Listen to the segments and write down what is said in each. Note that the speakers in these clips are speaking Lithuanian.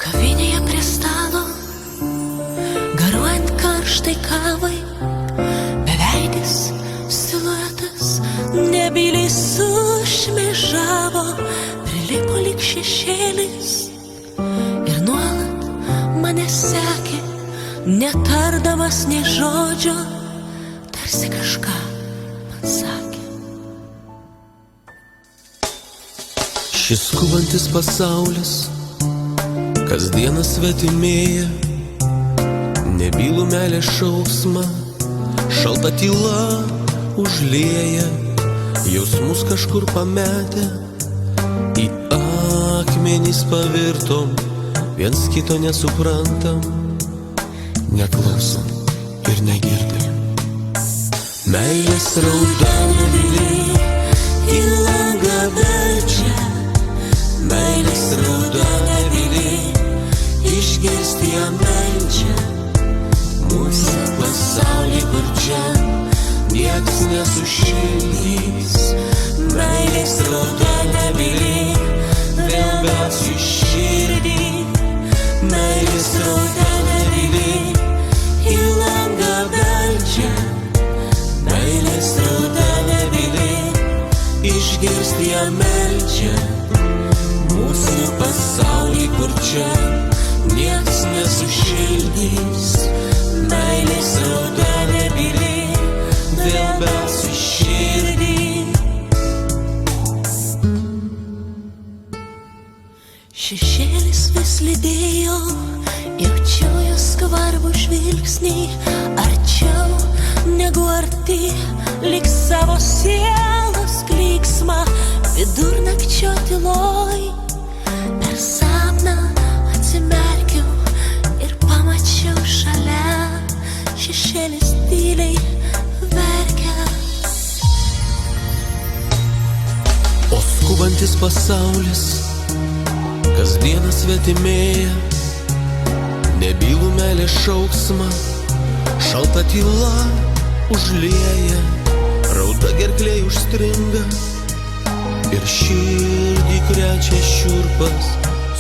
Kavinėje prie stalo, garuojant karštai kavai, beveidis siluetas nebyliai sušmėžavo, prilipo lyg šešėlis ir nuolat mane sekė, netardamas nė žodžio, tarsi kažką man sakė. Šis skubantis pasaulis kasdieną svetimėja, nebylų meilės šauksmą, šalta tyla užlieja, jausmus kažkur pametę, į akmenys pavirtom, viens kito nesuprantam, neklausom ir negirdim. Meilės raudona viliai į langą beldžia, meilės raudona viliai išgirsti ją meldžia. Mūsų pasaulį, kur čia nieks nesušildys, meilės raudona viliai vėl bels į širdį. Meilės raudona viliai į langą beldžia, meilės raudona viliai išgirsti ją meldžia. Mūsų pasaulį, kur čia nieks nesušildys, meilės raudona viliai vėl bels į širdį. Šešėlis vis lydėjo, jaučiau jo skvarbų žvilgsnį, arčiau negu arti, lyg savo sielos klyksmą, vidurnakčio tyloj. Per sapną atsimerkiau ir pamačiau šalia, šešėlis tyliai verkia. O skubantis pasaulis kasdieną svetimėja, nebylų meilės šauksmą, šalta tyla užlieja, rauda gerklėj užstringa ir širdį krečia šiurpas.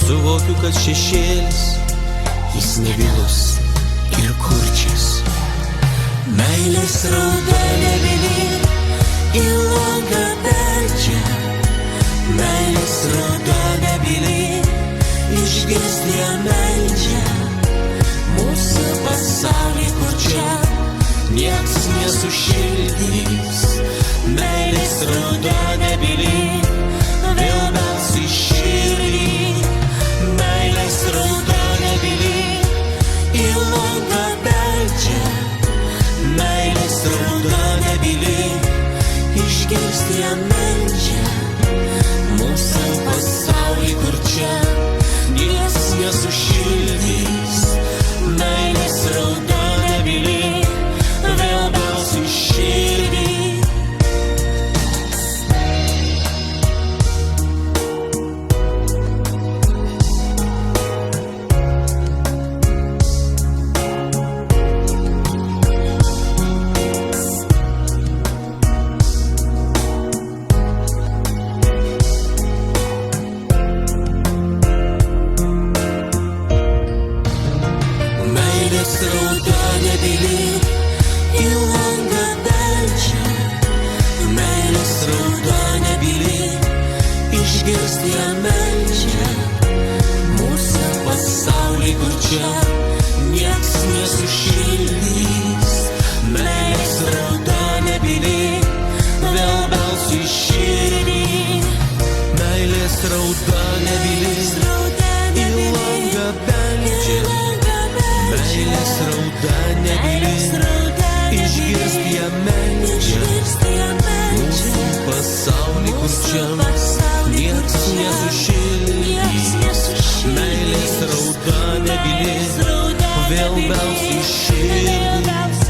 Suvokiu, kad šešėlis, jis nebylus ir kurčias. Meilės raudona viliai į langą beldžia, meilės raudona viliai išgirsti ją meldžia. Mūsų pasaulį, kur čia nieks nesušildys, meilės raudona viliai vėl bels į širdį. Meilės raudona viliai į langą beldžia, meilės raudona viliai išgirsti ją meldžia. Mūsų pasaulį, kur čia nieks nesušildys, meilės raudona viliai vėl bels į širdį. Meilės raudona viliai į langą beldžia, meilės raudona viliai išgirsti ją meldžia. Mūsų pasaulį, kur čia nieks nesušildys, meilės raudona viliai vėl bels į širdį. Meilės raudona viliai į langą beldžia, meilės raudona viliai išgirsti ją meldžia. Mūsų pasaulį, kur čia nieks nesušildys, meilės raudona viliai vėl bels į širdį.